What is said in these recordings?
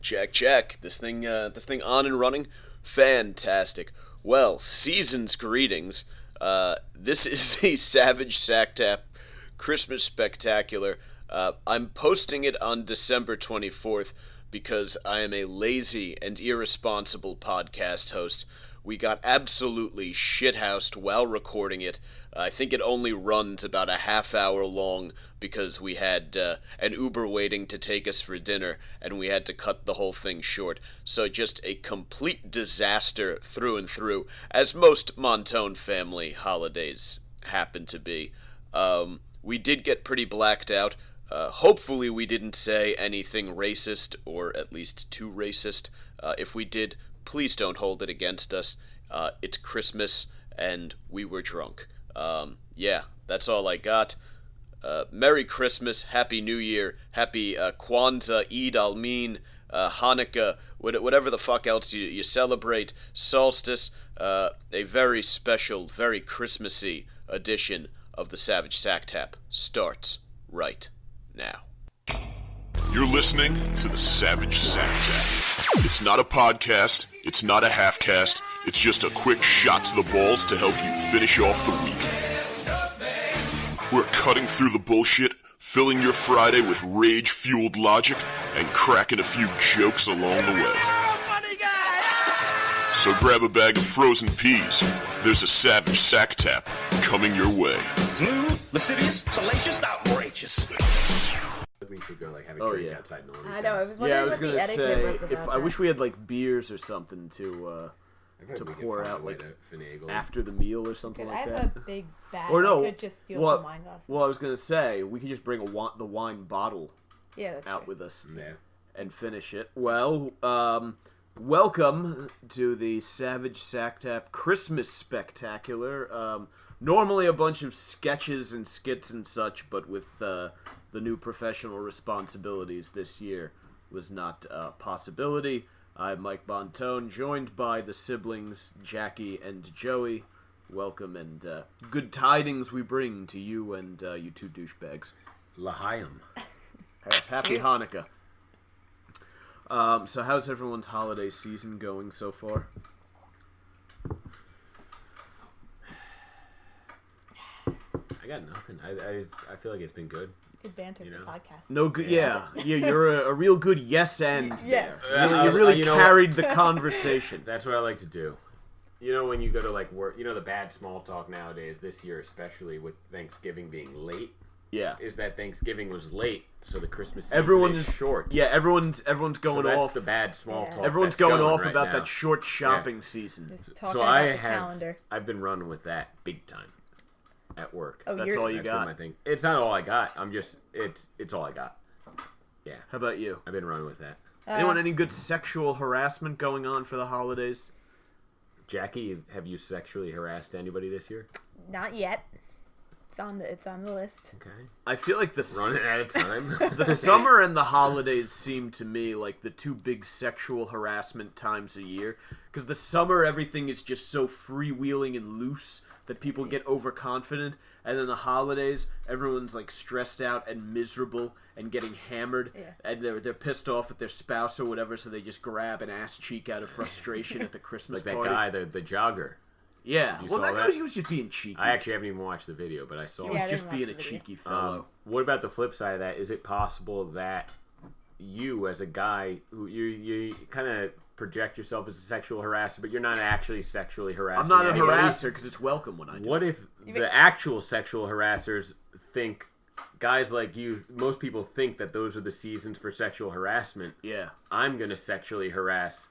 Check. This thing on and running. Fantastic. Well, season's greetings. This is the Savage Sack Tap Christmas Spectacular. I'm posting it on December 24th because I am a lazy and irresponsible podcast host. We got absolutely shithoused while recording it. I think it only runs about a half hour long because we had an Uber waiting to take us for dinner, and we had to cut the whole thing short. So just a complete disaster through and through, as most Montone family holidays happen to be. We did get pretty blacked out. Hopefully we didn't say anything racist, or at least too racist. If we did, please don't hold it against us. It's Christmas, and we were drunk. Yeah, that's all I got. Merry Christmas, Happy New Year, Happy Kwanzaa, Eid al-Min, Hanukkah, whatever the fuck else you celebrate, Solstice, a very special, very Christmassy edition of the Savage Sack Tap starts right now. You're listening to the Savage Sack Tap. It's not a podcast, it's not a half-cast, it's just a quick shot to the balls to help you finish off the week. We're cutting through the bullshit, filling your Friday with rage-fueled logic, and cracking a few jokes along the way. So grab a bag of frozen peas. There's a Savage Sack Tap coming your way. Smooth, lascivious, salacious, outrageous. We could go have a drink outside normally. I know. I was wondering what the etiquette was about that. I wish we had beers or something to pour out after the meal or something like that. I have a big bag. Or no, I could just steal some wine glasses. Well, I was gonna say we could just bring the wine bottle out with us and finish it. Well, welcome to the Savage Sack Tap Christmas Spectacular. Normally a bunch of sketches and skits and such, but with the new professional responsibilities this year was not a possibility. I'm Mike Montone, joined by the siblings Jackie and Joey. Welcome and good tidings we bring to you and you two douchebags. L'chaim. Yes, happy Hanukkah. So how's everyone's holiday season going so far? I got nothing. I feel like it's been good. Good banter for the podcast. No good. Yeah, you're a real good yes and Yes. there. You really carried the conversation. That's what I like to do. You know, when you go to work, the bad small talk nowadays, this year especially with Thanksgiving being late. Yeah, is that Thanksgiving was late, so the Christmas season is short. Yeah, everyone's going so that's off. The bad small talk. Everyone's going off right about now. that short shopping season. Just talking about the calendar. I've been running with that big time at work. Oh, that's all you got. My thing. It's not all I got. It's all I got. Yeah. How about you? I've been running with that. Anyone any good sexual harassment going on for the holidays? Jackie, have you sexually harassed anybody this year? Not yet. It's on the list. Okay. I feel like running out of time. The summer and the holidays seem to me like the two big sexual harassment times a year. Because the summer, everything is just so freewheeling and loose that people get overconfident. And then the holidays, everyone's stressed out and miserable and getting hammered. Yeah. And they're pissed off at their spouse or whatever, so they just grab an ass cheek out of frustration at the Christmas like party. that guy, the jogger. Yeah, You well, saw that guy, he was just being cheeky. I actually haven't even watched the video, but I saw He it. was just being a cheeky fellow. What about the flip side of that? Is it possible that you, as a guy, who you kind of project yourself as a sexual harasser, but you're not actually sexually harassing I'm not a anybody? harasser because it's welcome when I do. What if the actual sexual harassers think, guys like you, most people think that those are the seasons for sexual harassment. Yeah. I'm going to sexually harass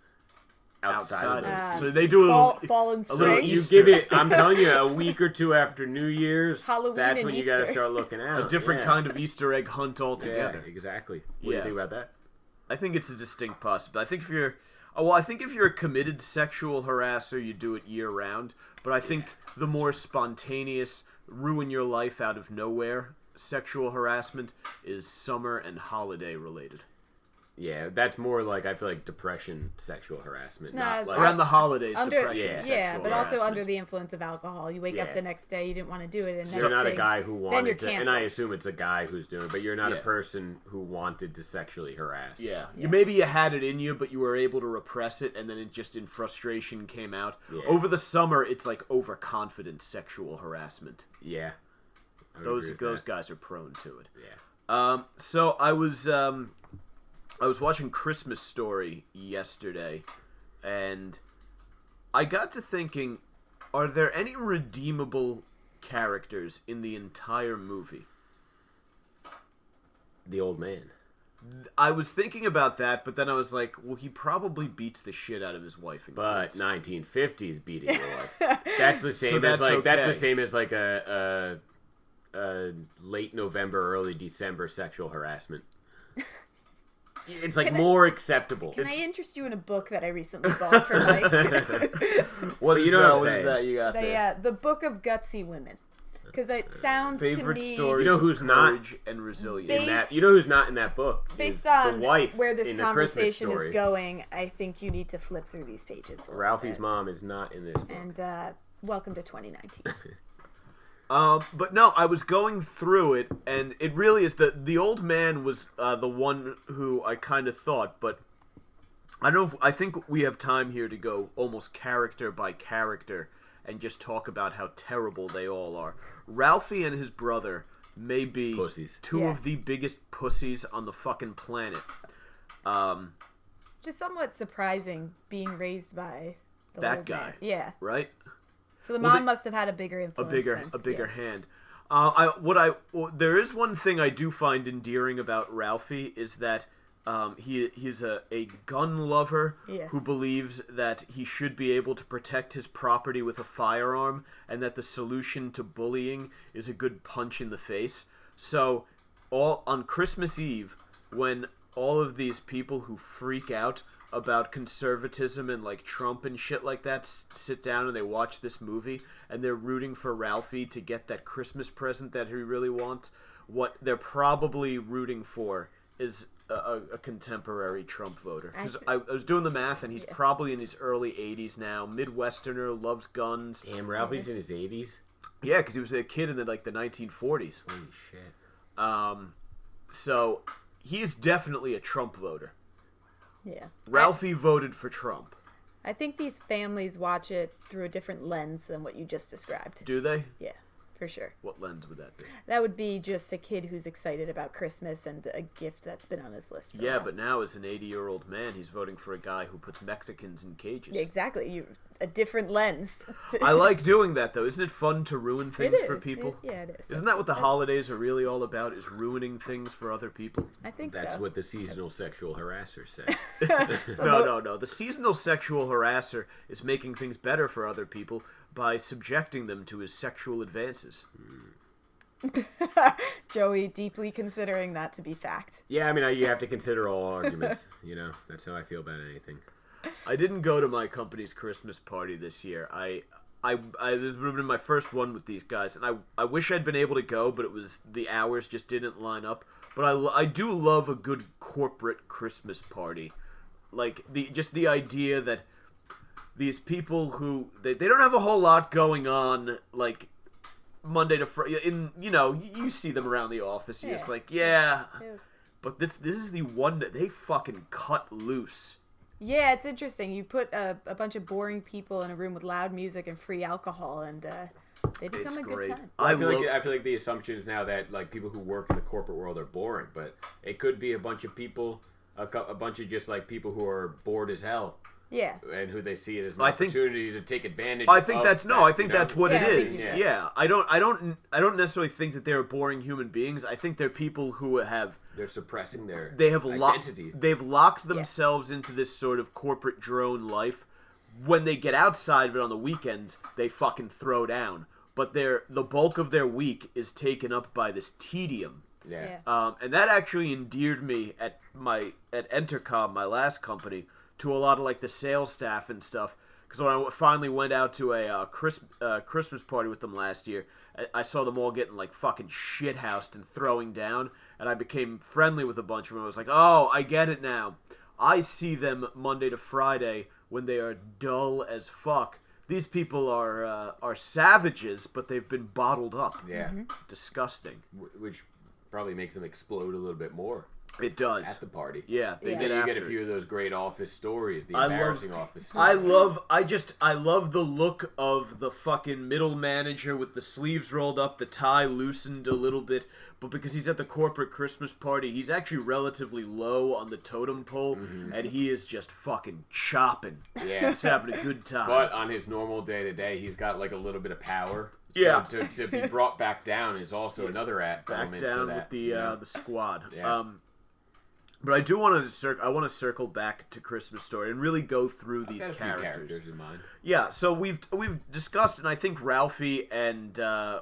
outside of those. So they do fallen a little spring. You give it, I'm telling you, a week or two after New Year's, Halloween that's and when you Easter. got to start looking out. a different kind of Easter egg hunt altogether. Yeah, exactly. What do you think about that? I think it's a distinct possibility. I think if you're a committed sexual harasser, you do it year round. But I think the more spontaneous, ruin your life out of nowhere sexual harassment is summer and holiday related. Yeah, that's more like, I feel like, depression, sexual harassment. No, not like, Around the holidays, Under, depression, yeah. sexual but also harassment. under the influence of alcohol. You wake up Yeah. the next day, you didn't want to do it, and you're next not a thing- guy who then you're wanted to, and canceled. I assume it's a guy who's doing it, but you're not Yeah. a person who wanted to sexually harass. Yeah. Yeah. Maybe you had it in you, but you were able to repress it, and then it just in frustration came out. Yeah. Over the summer, it's like overconfident sexual harassment. Yeah. I would Those agree with those that. guys are prone to it. Yeah. So I was watching Christmas Story yesterday, and I got to thinking, are there any redeemable characters in the entire movie? The old man. I was thinking about that, but then I was like, well, he probably beats the shit out of his wife and But kids. 1950s beating your wife. That's the same that's as like that's okay. the same as like a late November, early December sexual harassment. It's like Can I- more acceptable. Can I interest you in a book that I recently bought for Mike? What is you know that? what I'm What is saying. that you got there? The Book of Gutsy Women. Because it sounds Favorite to me stories You know who's of not courage and resilience. Based- in that, you know who's not in that book? based is on the wife where this in A Christmas conversation Story. is going. I think you need to flip through these pages. a little Ralphie's bit. mom is not in this book. And welcome to 2019. But no, I was going through it, and it really is the old man was the one who I kind of thought, but I don't know. I think we have time here to go almost character by character and just talk about how terrible they all are. Ralphie and his brother may be Pussies. two Yeah. of the biggest pussies on the fucking planet. Just somewhat surprising being raised by the That old guy. man. Yeah. Right? So the Well, mom they- must have had a bigger a influence. bigger yeah. hand. There is one thing I do find endearing about Ralphie is that he's a gun lover Yeah. who believes that he should be able to protect his property with a firearm, and that the solution to bullying is a good punch in the face. So all on Christmas Eve, when all of these people who freak out about conservatism and like Trump and shit like that sit down and they watch this movie and they're rooting for Ralphie to get that Christmas present that he really wants, what they're probably rooting for is a contemporary Trump voter. Because I was doing the math, and he's probably in his early 80s now. Midwesterner, loves guns. Damn, Ralphie's in his 80s? Yeah, because he was a kid in the 1940s. Holy shit. So he is definitely a Trump voter. Yeah. Ralphie voted for Trump. I think these families watch it through a different lens than what you just described. Do they? Yeah, for sure. What lens would that be? That would be just a kid who's excited about Christmas and a gift that's been on his list for a Yeah, while. but now as an 80-year-old man, he's voting for a guy who puts Mexicans in cages. Yeah, exactly. A different lens. I like doing that, though. Isn't it fun to ruin things It is. for people? Yeah, it is. Isn't that what the holidays are really all about, is ruining things for other people? I think That's so. what the seasonal sexual harasser said. No. The seasonal sexual harasser is making things better for other people by subjecting them to his sexual advances. Joey deeply considering that to be fact. Yeah, I mean, you have to consider all arguments. You know, that's how I feel about anything. I didn't go to my company's Christmas party this year. This would have been my first one with these guys, and I wish I'd been able to go, but the hours just didn't line up. But I do love a good corporate Christmas party, like the idea that these people who they don't have a whole lot going on, like Monday to Friday. You see them around the office. You're just Yeah. like, yeah. Yeah. But this is the one that they fucking cut loose. Yeah, it's interesting. You put a bunch of boring people in a room with loud music and free alcohol, and they become It's a great. good time. I love- feel like the assumption is now that like people who work in the corporate world are boring, but it could be a bunch of people, a bunch of just like people who are bored as hell, Yeah. and who they see it as an I think- opportunity to take advantage. I think of that's that, no. I think you know? that's what Yeah, it I think is. you- Yeah. I don't necessarily think that they're boring human beings. I think they're people who have They're suppressing their identity. They've locked themselves into this sort of corporate drone life. When they get outside of it on the weekends, they fucking throw down. But the bulk of their week is taken up by this tedium. Yeah. And that actually endeared me at Entercom, my last company, to a lot of like the sales staff and stuff. Because when I finally went out to a Christmas party with them last year, I saw them all getting like fucking shithoused and throwing down. and I became friendly with a bunch of them. I was like, oh, I get it now. I see them Monday to Friday when they are dull as fuck. These people are savages, but they've been bottled up. Yeah. Disgusting. Which probably makes them explode a little bit more It does. at the party. Yeah, they Yeah. get You after get a few of those great office stories, the I love- embarrassing office stories. I love the look of the fucking middle manager with the sleeves rolled up, the tie loosened a little bit, but because he's at the corporate Christmas party, he's actually relatively low on the totem pole, and he is just fucking chopping. Yeah. He's having a good time. But on his normal day-to-day, he's got like a little bit of power. So Yeah. to be brought back down is also another back element to down that. with the you know? the squad. Yeah. But I do want to circle back to Christmas Story and really go through these Got a few characters in mind. Yeah, so we've discussed, and I think Ralphie and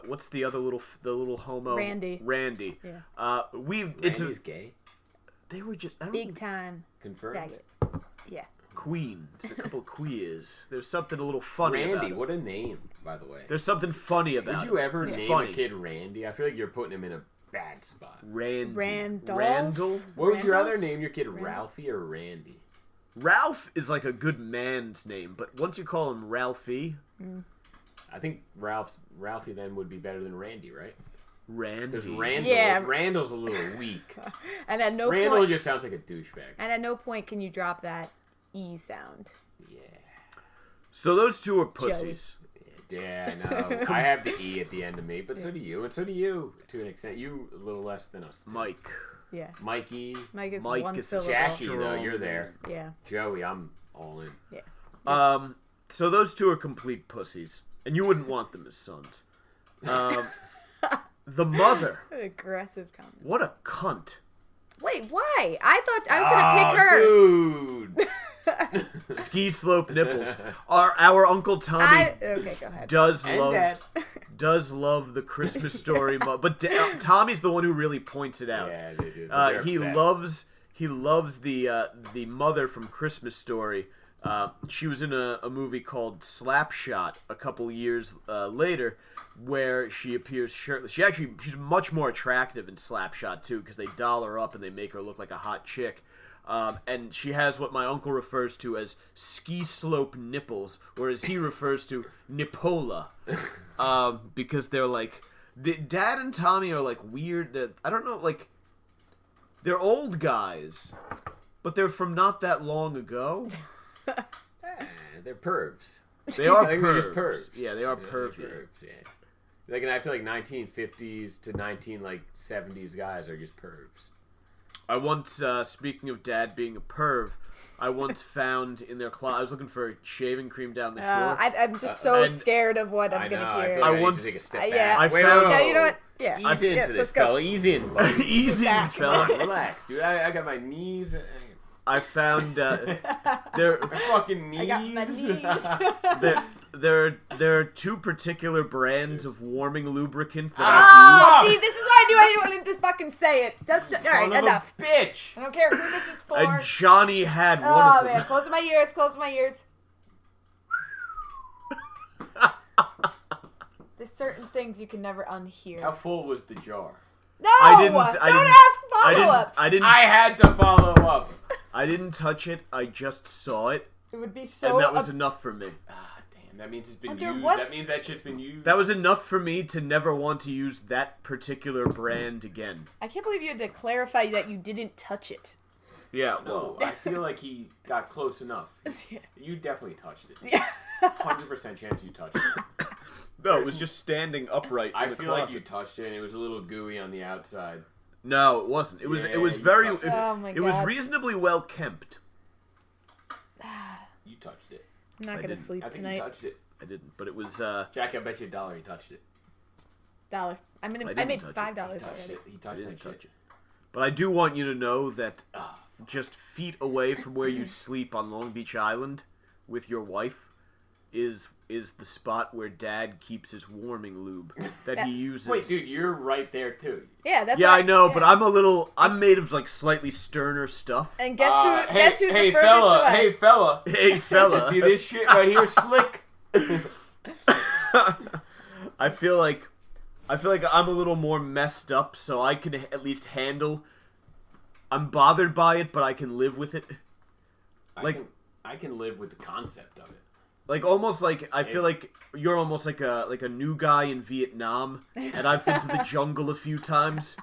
what's the other little homo? Randy. Randy. Yeah. Randy's gay. They were just I don't Big time. Confirmed. Faggot. Yeah. queens, a couple of queers. There's something a little funny about Randy, it. what a name, by the way. There's something funny about Would you it. ever It's name funny. a kid Randy? I feel like you're putting him in a bad spot. Randy. Randolph? Randall? What would you rather Randolph? name your kid, Ralphie or Randy? Ralph is like a good man's name, but once you call him Ralphie, I think Ralphie then would be better than Randy, right? Randy. Because Randall, Yeah. Randall's a little weak. And at no Randall point, just sounds like a douchebag. and at no point can you drop that E sound. Yeah. So those two are pussies. Yeah, I know. I have the E at the end of me, but so do you, and so do you, to an extent. You a little less than us. Mike. Yeah. Mikey, Mike is Mike one is a syllable. Jackie, though, Strong you're there. Yeah. Joey, I'm all in. Yeah. So those two are complete pussies, and you wouldn't want them as sons. The mother, What an aggressive comment. what a cunt. Wait, why? I thought I was gonna pick her. Dude. Ski slope nipples. Our Uncle Tommy Okay, go ahead. does And love Dad. does love the Christmas Story, but Tommy's the one who really points it out. Yeah, they do. He loves the mother from Christmas Story. She was in a movie called Slapshot a couple years later, where she appears shirtless. She's much more attractive in Slapshot too, because they doll her up and they make her look like a hot chick. And she has what my uncle refers to as ski slope nipples, whereas he refers to nipola, because they're like Dad and Tommy are like weird. I don't know, like they're old guys, but they're from not that long ago. They're pervs. They are I think they're just pervs. pervs. Yeah, they are Yeah, pervy. they're pervs, yeah. Like, and I feel like 1950s to 70s guys are just pervs. I once, speaking of Dad being a perv, I once found in their closet. I was looking for shaving cream down the shore. I'm just so and- scared of what I'm I know. gonna I hear. feel like I, need once- to take a step yeah. back. I Wait, found- No, you know what? Yeah. Ease into Yes, this, let's go. fella. Ease in, buddy. Easy, Back. fella. Relax, dude. I got my knees. I found there My fucking knees. I got my knees. there are two particular brands of warming lubricant that Oh, see, this is why I knew I didn't want to just fucking say it. That's all right. Son of a Enough. bitch. I don't care who this is for. and Johnny had one Oh of man, them. close my ears. Close my ears. There's certain things you can never unhear. How full was the jar? No! I didn't Don't ask follow-ups. I didn't I had to follow up. I didn't touch it. I just saw it, It would be so. and that was enough for me. Ah, damn. That means it's been Under used. what- That means that shit's been used. That was enough for me to never want to use that particular brand again. I can't believe you had to clarify that you didn't touch it. Yeah, No, well, I feel like he got close enough. Yeah. You definitely touched it. 100% chance you touched it. no, it was just standing upright in I the feel like closet. you touched it and it was a little gooey on the outside. No, it wasn't. It was. Yeah, it was you very. touched It, it. Oh my it was God. reasonably well kept. You touched it. I'm not gonna didn't. sleep I think tonight. you touched it. I didn't, but it was. Jackie, I bet you $1 he touched it. $1. I didn't made touch it. $5 He touched already. it. He I touched didn't that touch shit. it. But I do want you to know that just feet away from where you sleep on Long Beach Island with your wife is the spot where Dad keeps his warming lube that he uses. Wait, dude, you're right there too. Yeah, that's. Yeah, why, I know, yeah. but I'm made of like slightly sterner stuff. And guess who? Guess who's hey the furthest fella, away? hey fella. Hey fella, See this shit right here, slick? I feel like I feel like I'm a little more messed up, so I can at least handle. I'm bothered by it, but I can live with it. I can live with the concept of it. Like almost like I feel like you're almost like a new guy in Vietnam, and I've been to the jungle a few times.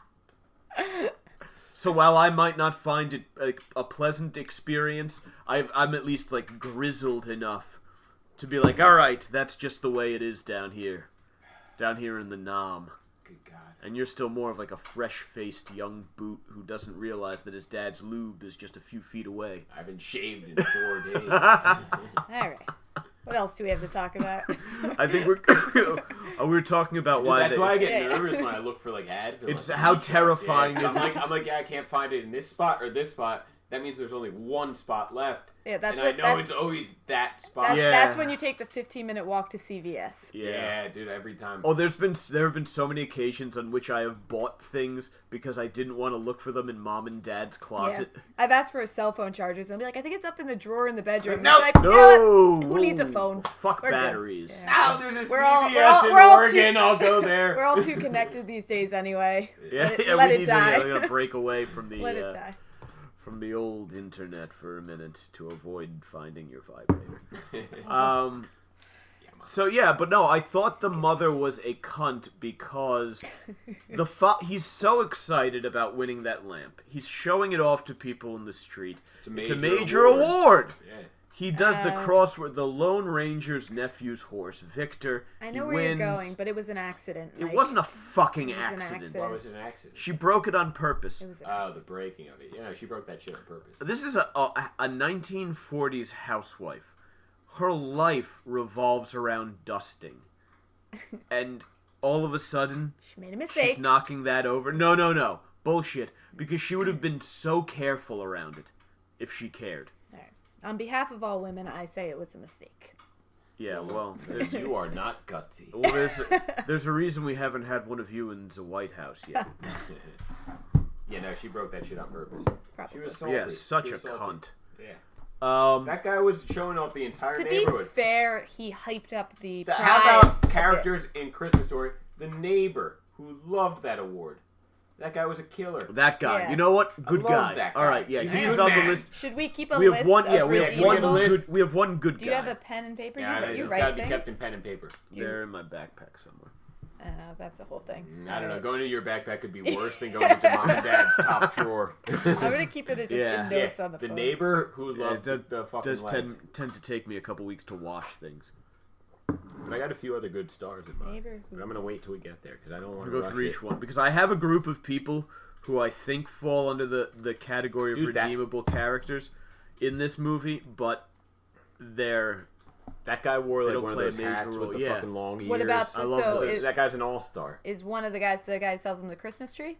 So while I might not find it like a pleasant experience, I'm at least like grizzled enough to be like, all right, that's just the way it is down here in the Nam. Good God. And you're still more of like a fresh-faced young boot who doesn't realize that his dad's lube is just a few feet away. I haven't shaved in 4 days. All right. What else do we have to talk about? I think we were talking about why That's why I get nervous when I look for like ad. It's like, how details. terrifying Yeah, is I'm like, yeah, I can't find it in this spot or this spot. That means there's only one spot left. Yeah, that's and what. I know it's always that spot. That's when you take the 15-minute walk to CVS. Yeah, dude, every time. Oh, there have been so many occasions on which I have bought things because I didn't want to look for them in mom and dad's closet. Yeah. I've asked for a cell phone charger, and I'll be like, I think it's up in the drawer in the bedroom. Nope. It's like, No, you know what? Who needs a phone? Fuck We're good. batteries. Oh, there's a We're CVS all- in we're all Oregon. too- I'll go there. We're all too connected these days anyway. Yeah, Let we it need die. to gotta break away from the Let it die. from the old internet for a minute to avoid finding your vibrator. So yeah, but no, I thought the mother was a cunt because he's so excited about winning that lamp. He's showing it off to people in the street. It's a major award. Yeah. He does the crossword, the Lone Ranger's nephew's horse, Victor. I know he where wins. you're going, but it was an accident. It Mike. wasn't a fucking It was an accident. accident. Why was it an accident? She broke it on purpose. It was an Oh, the breaking of it. Yeah, she broke that shit on purpose. This is a 1940s housewife. Her life revolves around dusting. And all of a sudden, She made a mistake. she's knocking that over. No. Bullshit. Because she would have been so careful around it if she cared. All right. On behalf of all women, I say it was a mistake. Yeah, well, You are not gutsy. there's a reason we haven't had one of you in the White House yet. Yeah, no, she broke that shit on purpose. Probably. She was salty. Yeah, such She a was salty. cunt. Yeah. Um, That guy was showing off the entire To be neighborhood. fair, he hyped up the prize. How a about bit. characters in Christmas Story? The neighbor who loved that award. That guy was a killer. that guy. Yeah. You know what? Good love guy. that All guy. right, yeah, He's a he's good on man. the list. Should we keep a We list have one. of Yeah, we have redeemable? one list. good. We have one good Do guy. you have a pen and paper? Yeah, you it's write gotta be things? kept in pen and paper. They're in my backpack somewhere. That's the whole thing. I don't know. Going to your backpack could be worse than going into mom and dad's top drawer. I'm gonna keep it just Yeah. in notes on the phone. neighbor who loved it the fucking does lamp. tend to take me a couple weeks to wash things. But I got a few other good stars in mind. Neighbor who- But I'm gonna wait till we get there because I don't want We'll to go through each one because I have a group of people who I think fall under the category of Dude, redeemable characters in this movie, but they're That guy wore They like don't one of play a those major hats role, with the yeah. fucking long ears. What about I the, love so those. is, that guy's an all-star. is one of the guy who sells them the Christmas tree?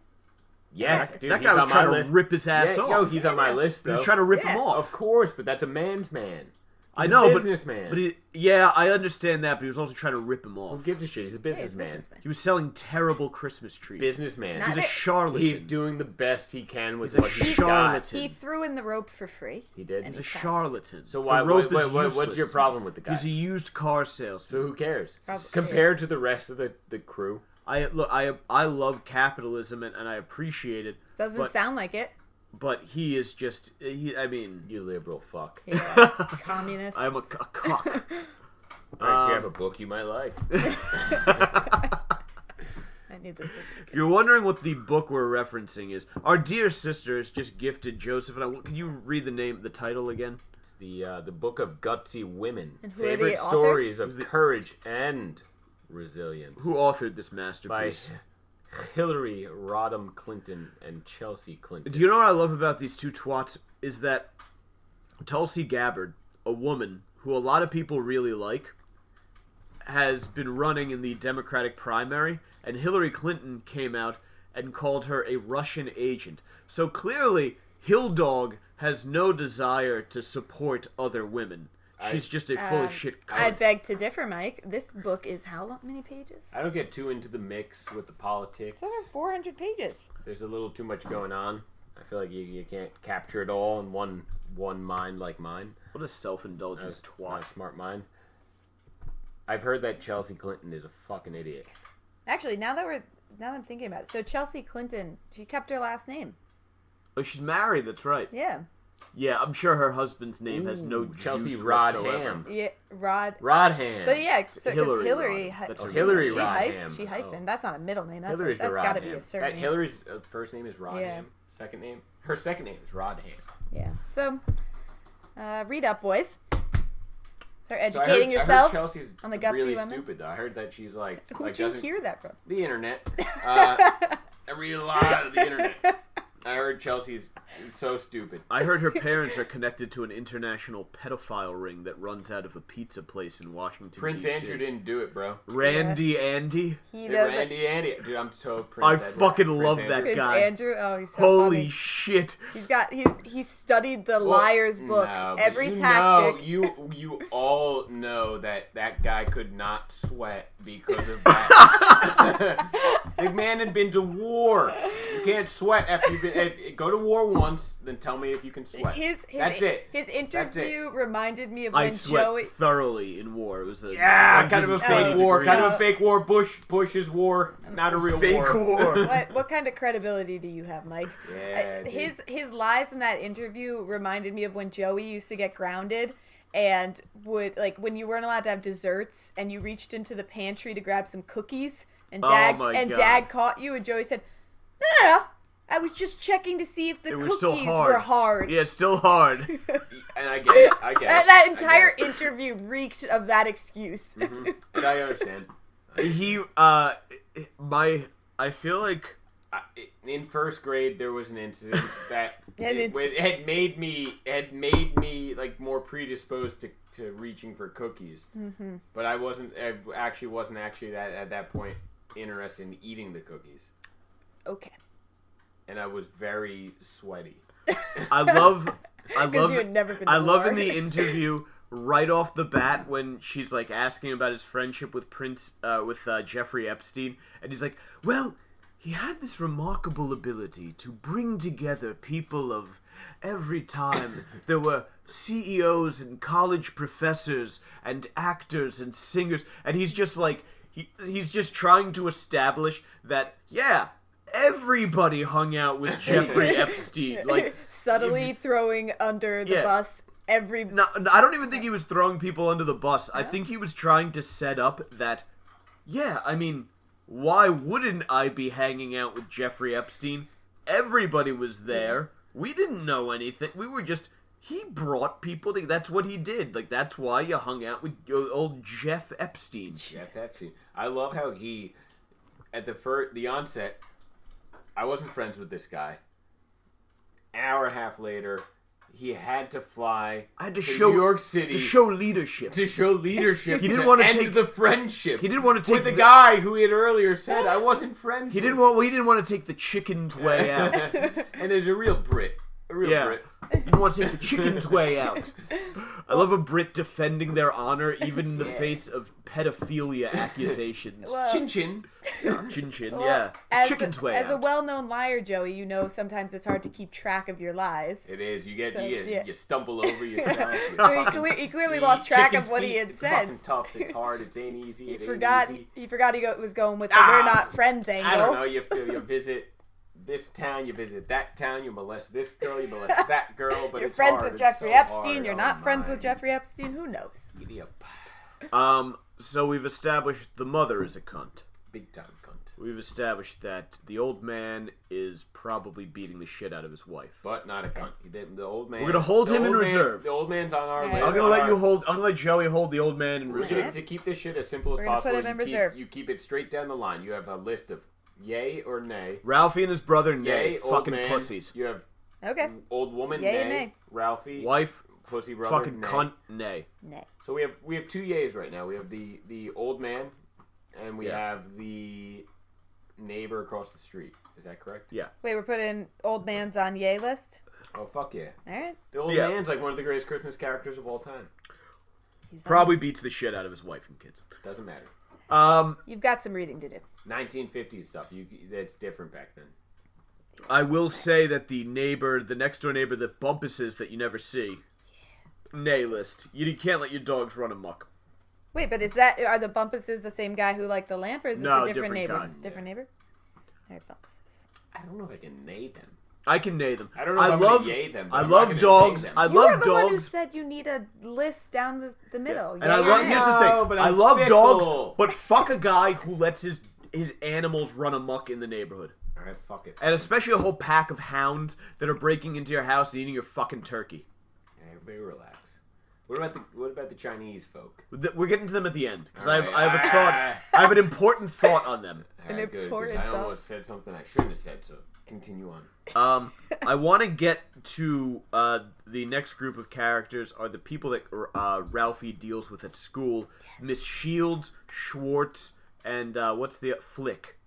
Yes, that dude, guy he's was on my trying to list. rip his ass Yeah, off. yo, he's on my Yeah. list He though. was trying to rip him Yeah. off. Of course, but that's a man's man. I He's know, a but businessman. I understand that, but he was also trying to rip him Who off. gives a shit? He's a Yeah, businessman. businessman. He was selling terrible Christmas trees. Businessman. Not He's a it- charlatan. He's doing the best he can with He's a what he's charlatan. He threw in the rope for free. He did. And He's a he tried. charlatan. So The why? rope is What's useless. your problem with the guy? He's a used car salesman. So who cares? Probably. Compared to the rest of the crew, I love capitalism and I appreciate it. Doesn't but, sound like it. But he is just. I mean, you liberal fuck. Yeah. Communist. I'm a cock. Alright, if you have a book you might like. I knew this. If you're wondering what the book we're referencing is, our dear sister has just gifted Joseph and I. Can you read the title again? It's the book of gutsy women. And who are Favorite the authors? stories of courage and resilience. Who authored this By masterpiece? Hillary Rodham Clinton and Chelsea Clinton. Do you know what I love about these two twats is that Tulsi Gabbard, a woman who a lot of people really like, has been running in the Democratic primary, and Hillary Clinton came out and called her a Russian agent. So clearly, Hill Dog has no desire to support other women. She's just a full of shit I cunt. beg to differ, Mike. This book is many pages? I don't get too into the mix with the politics. It's over 400 pages. There's a little too much going on. I feel like you can't capture it all in one mind like mine. What a self-indulgent My twat. smart mind. I've heard that Chelsea Clinton is a fucking idiot. Actually, now that I'm thinking about it, so Chelsea Clinton, she kept her last name. Oh, she's married. That's right. Yeah. Yeah, I'm sure her husband's name has no Chelsea juice Rodham. whatsoever. Yeah, Rodham. But yeah, so Hillary Hillary, Rodham. That's her Hillary she, Rodham. she hyphen. That's not a middle name. That's Hillary's that's the got to Rodham. be a That surname. Hillary's first name is Rodham. Yeah. Her second name is Rodham. Yeah. So, read up, boys. Start So I educating heard yourselves Chelsea's on the gutsy really women. stupid though. I heard that she's like Who'd you doesn't hear that from? the internet. I read a lot of the internet. I heard Chelsea's so stupid. I heard her parents are connected to an international pedophile ring that runs out of a pizza place in Washington, Prince D.C. Andrew didn't do it, bro. Randy Andy? He Hey, doesn't. Andy. Dude, I'm so Prince I Edward. fucking Prince love Andrew. that Prince guy. Andrew. Oh, he's so Holy funny. shit. He studied the liar's book. No, but Every you tactic. Know, you all know that guy could not sweat because of that. The man had been to war. You can't sweat after you've been. Go to war once, then tell me if you can sweat. That's it. His That's it. interview reminded me of I when sweat Joey. thoroughly in war. It was a Yeah, kind of a 120 fake war. degrees. Kind of a fake war. Bush's war, not a real Fake war. What kind of credibility do you have, Mike? Yeah, His lies in that interview reminded me of when Joey used to get grounded and would when you weren't allowed to have desserts and you reached into the pantry to grab some cookies and Oh my God. Dad caught you and Joey said, "No, I was just checking to see if the It was cookies still hard. were hard." Yeah, it's still hard. And I get it. That entire interview reeked of that excuse. And I understand. I feel like In first grade, there was an incident that And had made me like more predisposed to reaching for cookies. Mm-hmm. But I wasn't actually that at that point interested in eating the cookies, Okay. and I was very sweaty. I love Because you had never been to I love in war. the interview right off the bat when she's like asking about his friendship with Jeffrey Epstein, and he's like, well, he had this remarkable ability to bring together people of every time. There were CEOs and college professors and actors and singers, and he's just like, he's just trying to establish that, yeah, everybody hung out with Jeffrey Epstein. Like, Subtly throwing under the Yeah. bus every. no, I don't even think he was throwing people under the bus. I think he was trying to set up that, yeah, I mean, why wouldn't I be hanging out with Jeffrey Epstein? Everybody was there. We didn't know anything. We were just... He brought people to... That's what he did. Like, that's why you hung out with old Jeff Epstein. Jeff Epstein. I love how he, at the onset, I wasn't friends with this guy. An hour and a half later, he had to fly I had to to show... New York City To show leadership. to show leadership. He didn't to wanna end take- the friendship. He didn't want to take with the guy who he had earlier said I wasn't friends. He with. didn't want to take the chicken's way out. And there's a real Brit. A real Yeah. Brit. He didn't want to take the chicken's way out. I love a Brit defending their honor even in the face of pedophilia accusations. Well, Chin chin. Chin chin, well, yeah. As Chicken's way As a out. well-known liar, Joey, you know sometimes it's hard to keep track of your lies. It is. You get So, yeah. you stumble over yourself. So he clearly lost track of what he had It's said. fucking tough. It's hard. It ain't easy. He It ain't forgot. easy. He forgot he was going with the "we're not friends" angle. I don't know. You visit this town, you visit that town, you molest this girl, you molest that girl, but You're it's friends hard. with It's Jeffrey so Epstein. hard. You're Oh not friends my. with Jeffrey Epstein. Who knows? Giddy up. So we've established the mother is a cunt. Big time cunt. We've established that the old man is probably beating the shit out of his wife. But not a cunt. The old man. We're gonna hold the him in old man- reserve. The old man's on our Yeah. list. I'm gonna let you hold. I'm gonna let Joey hold the old man in We're reserve. gonna, to keep this shit as simple as We're gonna possible. put him in you reserve. You keep it straight down the line. You have a list of yay or nay. Ralphie and his brother, nay, Yay, old fucking man. pussies. You have Okay. old woman, Yay or nay. nay? Ralphie, Wife, pussy brother, fucking nay. cunt, nay. Nay. So we have two yays right now. We have the old man, and we Yeah. have the neighbor across the street. Is that correct? Yeah. Wait, we're putting old man's on yay list. Oh fuck yeah! All right. The old Yeah. man's like one of the greatest Christmas characters of all time. He's on. Probably beats the shit out of his wife and kids. Doesn't matter. You've got some reading to do. 1950s stuff. That's different back then. I will say that the next door neighbor that Bumpus is that you never see, nay list. You can't let your dogs run amok. Wait, but are the Bumpuses the same guy who liked the lamp, or is this No, a different neighbor? guy. Different neighbor? All right, Bumpuses. I don't know if I can name them. I can name them. I don't know if I'm gonna yay them, but I I'm not love gonna dogs. name them. I You were love the one who dogs. said you need a list down the middle. And I Yeah, love. yeah, Here's yeah. the No, thing. but I I'm love fickle. dogs, but fuck a guy who lets his animals run amok in the neighborhood. All right, fuck it. And especially a whole pack of hounds that are breaking into your house and eating your fucking turkey. Everybody relax. What about the Chinese folk? We're getting to them at the end because All I right. have a thought. I have an important thought on them. All right, good, 'cause important I thought. almost said something I shouldn't have said. So continue on. I want to get to the next group of characters are the people that Ralphie deals with at school. Miss Shields, Schwartz, and what's the Flick?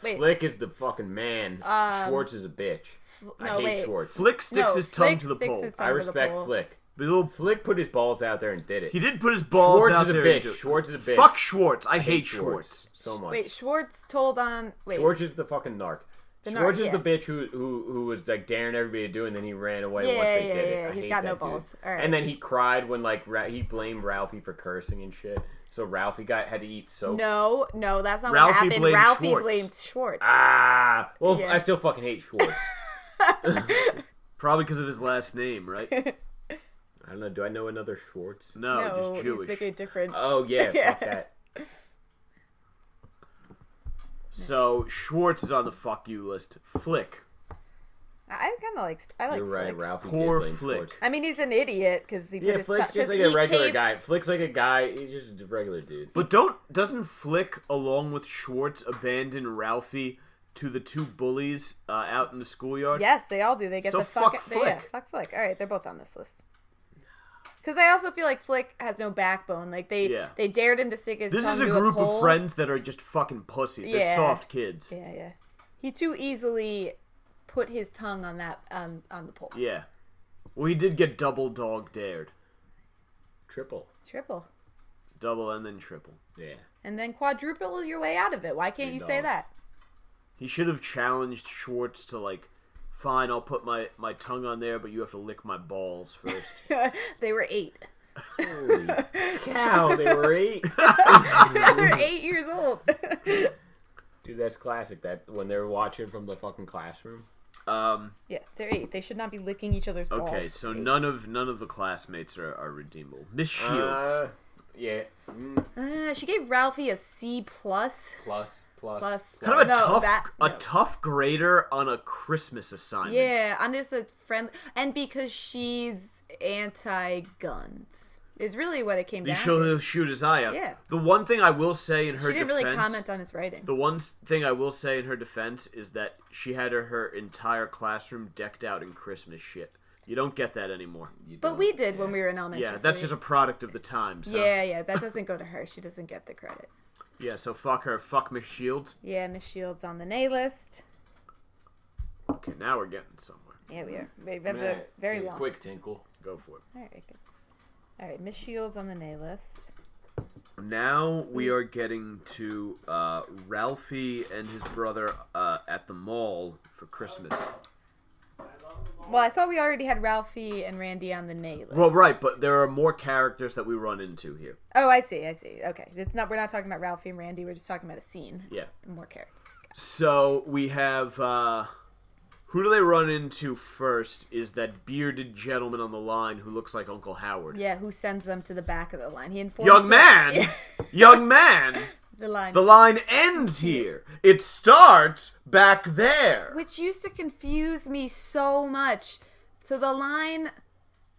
Wait. Flick is the fucking man. Schwartz is a bitch. I no, hate wait. Schwartz. Flick sticks No, his tongue Flick to the sticks pole. his tongue I to the respect pole. Flick. But little Flick put his balls out there and did it. He did put his balls Schwartz out is a there. bitch. and do- Schwartz is a bitch. Fuck Schwartz. I hate Schwartz. so much. Wait, Schwartz told on. Wait, Schwartz is the fucking narc. The Schwartz narc, is yeah. the bitch who was like daring everybody to do it, and then he ran away Yeah, once they yeah, did it. yeah, I he's hate got no that dude. balls. All right. And then he cried when like he blamed Ralphie for cursing and shit. So Ralphie had to eat soap. no, that's not Ralphie what happened. blamed Ralphie Schwartz. blamed Schwartz. Ah, well, Yeah. I still fucking hate Schwartz. Probably because of his last name, right? I don't know. Do I know another Schwartz? No, no, just he's Jewish. making it different. Oh yeah, Yeah. fuck that. So Schwartz is on the fuck you list. Flick. I kind of like. I like You're right. Flick. Ralphie Poor did blame Flick. Schwartz. I mean, he's an idiot because he put Yeah, his Flick's tongue- just 'cause like a he regular caved- guy. Flick's like a guy. He's just a regular dude. But doesn't Flick, along with Schwartz, abandon Ralphie to the two bullies out in the schoolyard? Yes, they all do. They get So the fuck. fuck Yeah, Flick. fuck Flick. All right, they're both on this list. Because I also feel like Flick has no backbone. Like they dared him to stick his This tongue is a to group pole. of friends that are just fucking pussies. They're Yeah. soft kids. Yeah. He too easily put his tongue on that on the pole. Yeah. Well, he did get double dog dared. Triple. Triple. Double and then triple. Yeah. And then quadruple your way out of it. Why can't you say dog. that? He should have challenged Schwartz to, like, fine, I'll put my tongue on there, but you have to lick my balls first. They were 8. Holy cow! They were 8. They were 8 years old. Dude, that's classic. That when they're watching from the fucking classroom. Yeah, they're 8. They should not be licking each other's balls. Okay, so 8. none of the classmates are redeemable. Miss Shields. Yeah. She gave Ralphie a C+. Plus. Plus. kind of a no, tough tough grader on a Christmas assignment. Yeah, I'm just a friend, and because she's anti-guns is really what it came down to. She'll shoot his eye out. Yeah. The one thing I will say in her She didn't defense, really comment on his writing. the one thing I will say in her defense is that she had her entire classroom decked out in Christmas shit. You don't get that anymore. But we did when we were in elementary Yeah, school. that's just a product of the times. Huh? Yeah, that doesn't go to her. She doesn't get the credit. Yeah, so fuck her. Fuck Miss Shields. Yeah, Miss Shields on the nay list. Okay, now we're getting somewhere. Yeah, we are. We have a very long. Quick tinkle. Go for it. All right, good. All right, Miss Shields on the nay list. Now we are getting to Ralphie and his brother at the mall for Christmas. Well, I thought we already had Ralphie and Randy on the nay list. Well, right, but there are more characters that we run into here. Oh, I see. Okay, we're not talking about Ralphie and Randy. We're just talking about a scene. Yeah. More characters. So we have who do they run into first? Is that bearded gentleman on the line who looks like Uncle Howard? Yeah, who sends them to the back of the line? He informs Young them- man, young man. The line. The line ends here. It starts back there. Which used to confuse me so much. So the line,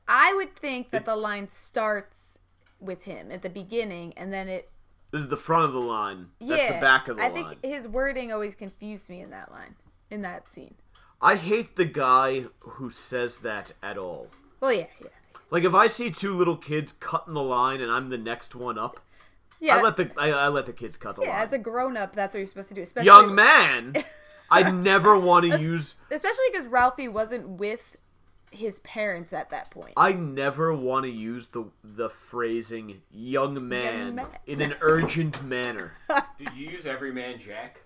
I would think that the line starts with him at the beginning, and then it. This is the front of the line. That's Yeah, the back of the I line. think his wording always confused me in that line, in that scene. I hate the guy who says that at all. Well, yeah. Like if I see two little kids cutting the line and I'm the next one up, Yeah, I let the kids cut the line. as a grown-up, that's what you're supposed to do. Especially, Young man, I never want to use. Especially because Ralphie wasn't with his parents at that point. I never want to use the phrasing "young man" man. in an urgent manner. Did you use Everyman Jack?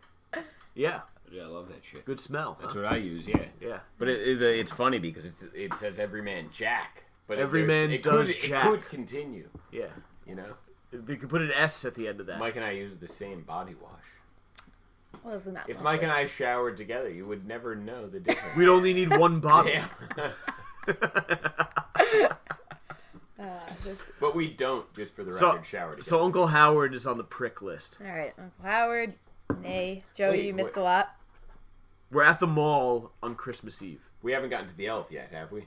Yeah, Yeah, I love that shit. good smell. That's Huh? what I use. Yeah. Yeah. But it's funny because it says Everyman Jack, but Every man does It Jack. could continue. Yeah. You know. They could put an S at the end of that. Mike and I use the same body wash. Well, isn't that If lovely? Mike and I showered together, you would never know the difference. We'd only need one bottle. Yeah. This- But we don't, just for the record, shower together. So Uncle Howard is on the prick list. all right, Uncle Howard. Nay, Joey, Wait, you missed what? a lot. We're at the mall on Christmas Eve. We haven't gotten to the elf yet, have we?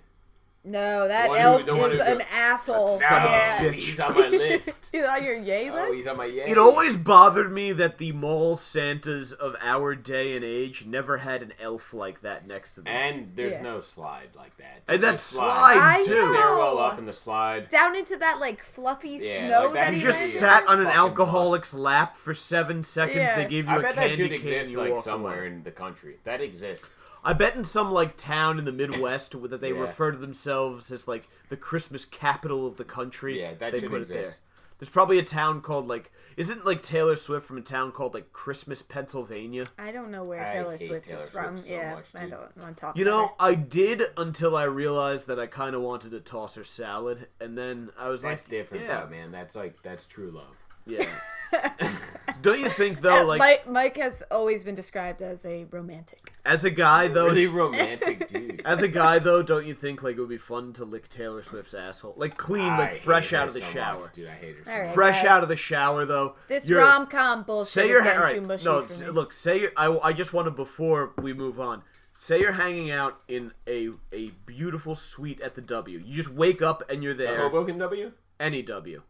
No, that one elf the one is who an go- asshole. Son of a Yeah. bitch. He's on my list. He's on your yay list? Oh, he's on my yay. It always bothered me that the mall Santas of our day and age never had an elf like that next to them. And there's Yeah. no slide like that. And that Just slide, I too. know. Stairwell up in the slide. Down into that like fluffy Yeah, snow like that that You he just went. sat on an Fucking alcoholic's lap for 7 seconds. Yeah. They gave you I a bet that candy should cane and exist you like walk somewhere away. in the country. That exists. I bet in some like town in the Midwest that they Yeah. refer to themselves as like the Christmas capital of the country. Yeah, that they should put it there. exist. There's probably a town called like isn't like Taylor Swift from a town called like Christmas, Pennsylvania? I don't know where I Taylor hate Swift Taylor is from. Swift so Yeah, much, I dude. don't want to talk You about know, her. I did until I realized that I kind of wanted to toss her salad, and then I was That's like, different, yeah, though, man. That's true love. yeah. Don't you think though, like Mike has always been described as a romantic. as a guy though, Really romantic dude. as a guy though, don't you think like it would be fun to lick Taylor Swift's asshole, like clean, I like hate fresh her out of the so shower, much, dude, I hate her so All right. much. fresh guys. out of the shower though. This You're- rom-com bullshit Say is you're getting alright, too mushy no. for me. Look, say I just want to before we move on. Say you're hanging out in a beautiful suite at the W. You just wake up and you're The there. Hoboken W? Any W.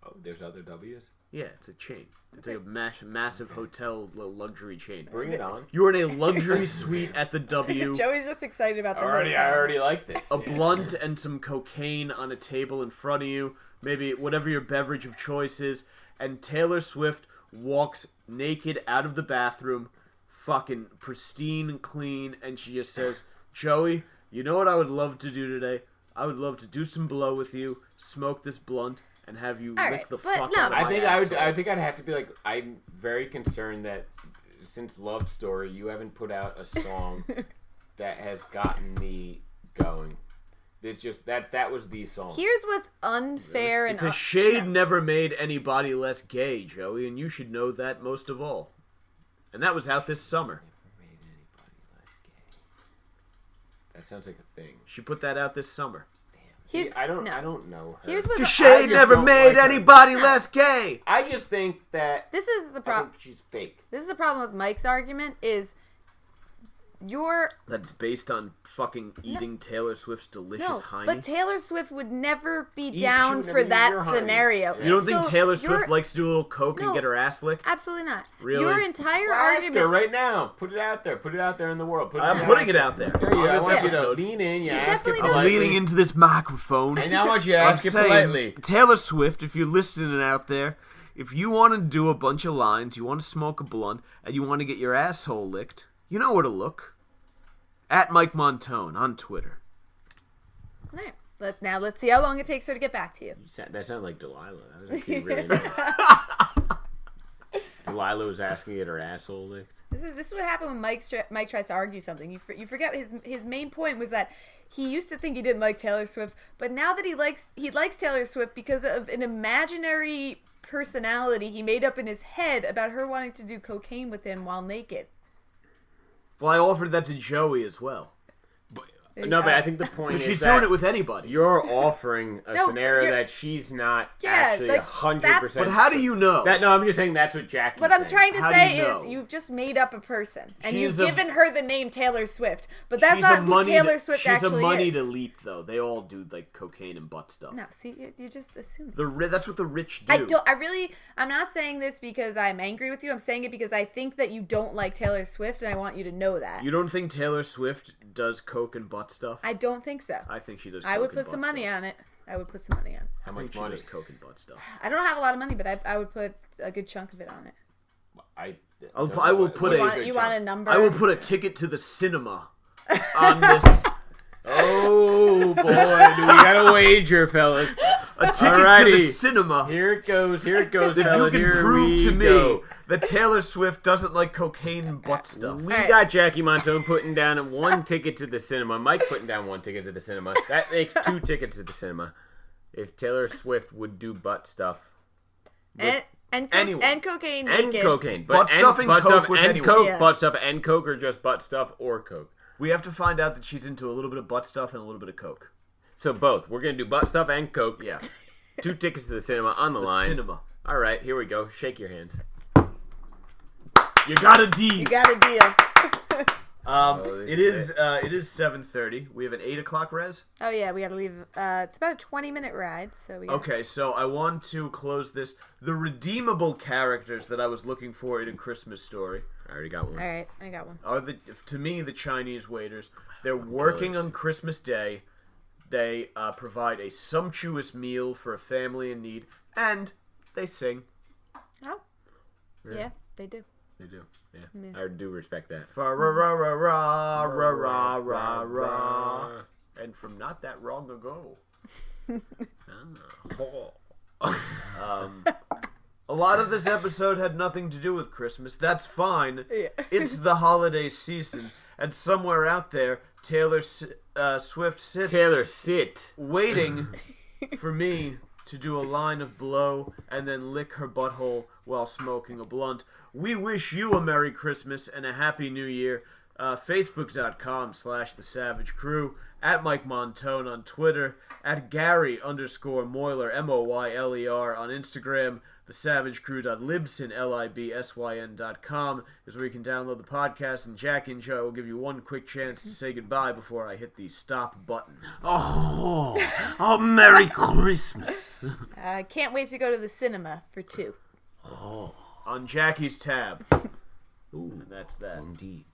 Oh, there's other W's? Yeah, it's a chain. It's like a massive hotel luxury chain. Bring it on. You're in a luxury suite at the W. Joey's just excited about the I hotel. already like this. A blunt and some cocaine on a table in front of you. Maybe whatever your beverage of choice is. And Taylor Swift walks naked out of the bathroom, fucking pristine and clean, and she just says, Joey, you know what I would love to do today? I would love to do some blow with you, smoke this blunt, and have you All lick right, the but fuck no. out of my asshole. I think I'd have to be like, I'm very concerned that since Love Story, you haven't put out a song that has gotten me going. It's just that was the song. Here's what's unfair and Because Shade never made anybody less gay, Joey, and you should know that most of all. And that was out this summer. Made anybody less gay. That sounds like a thing. She put that out this summer. here's, I don't no. know her. Here's what's Because I Shade just never don't made like her. anybody less gay. I just think that this is the I problem. think she's fake. This is the problem with Mike's argument is you're That's based on fucking eating Taylor Swift's delicious no, hiney. but Taylor Swift would never be She down would for never eat that your honey. scenario. you don't think So Taylor you're- Swift likes to do a little coke and No. get her ass licked? Absolutely not. Really? Your entire Ask argument. her right now. Put it out there. Put it out there in the world. Put I'm in putting your it house. out there. There you go. On I this want you to episode. lean in. You She ask it definitely I'm does. politely. leaning into this microphone. And now I want you to I'm ask it saying, politely. Taylor Swift, if you're listening out there, if you want to do a bunch of lines, you want to smoke a blunt, and you want to get your asshole licked, you know where to look. At Mike Montone on Twitter. All right. Now let's see how long it takes her to get back to you. That sounded like Delilah. That was actually really nice. Delilah was asking to get her asshole licked. This is what happened when Mike tries to argue something. You forget his main point was that he used to think he didn't like Taylor Swift, but now that he likes Taylor Swift because of an imaginary personality he made up in his head about her wanting to do cocaine with him while naked. Well, I offered that to Joey as well. No, but I think the point So is she's that doing it with anybody. you're offering a No, scenario you're- that she's not Yeah, actually like, 100%. But how do you know? No, I'm just saying that's what Jackie's What I'm saying. trying to How do say you know? is you've just made up a person and She's you've a- given her the name Taylor Swift, but that's She's not a who moneyed- Taylor Swift she's actually a moneyed is. elite, though. They all do like cocaine and butt stuff. No, see, you just assume. That's what the rich do. I'm not saying this because I'm angry with you. I'm saying it because I think that you don't like Taylor Swift, and I want you to know that. You don't think Taylor Swift does coke and butt stuff? I don't think so. I think she does. I would coke and put some butt money stuff. on it. I would put some money on it. How I think much she money? does coke and butt stuff. I don't have a lot of money, but I would put a good chunk of it on it. I will put what's a- a You good want a chunk? number? I will put a ticket to the cinema on this. Oh boy, do we got a wager, fellas? A ticket to the Alrighty. cinema. Here it goes, If fellas. you can Here prove we to me go. that Taylor Swift doesn't like cocaine and butt stuff. We Alright. got Jackie Montone putting down one ticket to the cinema. Mike putting down one ticket to the cinema. That makes 2 tickets to the cinema. If Taylor Swift would do butt stuff, anyone. and cocaine And naked. cocaine. Butt stuff and coke with and anyone. coke, Yeah. butt stuff, and coke, or just butt stuff or coke. We have to find out that she's into a little bit of butt stuff and a little bit of coke. So both. We're going to do butt stuff and coke. Yeah. 2 tickets to the cinema on the line. Cinema. All right, here we go. Shake your hands. You got a D. You got a deal. It is 7:30. We have an 8 o'clock res. Oh yeah, we gotta leave. It's about a 20-minute ride, so we. Okay, so I want to close this. The redeemable characters that I was looking for in A Christmas Story I already got one. All right, I got one. are to me the Chinese waiters. They're working on Christmas Day. They provide a sumptuous meal for a family in need, and they sing. Oh. Yeah, they do. They do. Yeah. I do respect that. Fa ra ra ra ra ra ra ra ra. And from not that long ago. A lot of this episode had nothing to do with Christmas. That's fine. Yeah. It's the holiday season, and somewhere out there, Taylor Swift sits Taylor, sit. waiting for me to do a line of blow and then lick her butthole while smoking a blunt. We wish you a Merry Christmas and a Happy New Year. Facebook.com/The Savage Crew, at Mike Montone on Twitter, at Gary_Moyler, MOYLER on Instagram, thesavagecrew.libsyn, LIBSYN.com is where you can download the podcast, and Jack and Joe will give you one quick chance to say goodbye before I hit the stop button. Oh, Merry Christmas. I can't wait to go to the cinema for 2. On Jackie's tab. And that's that. Indeed.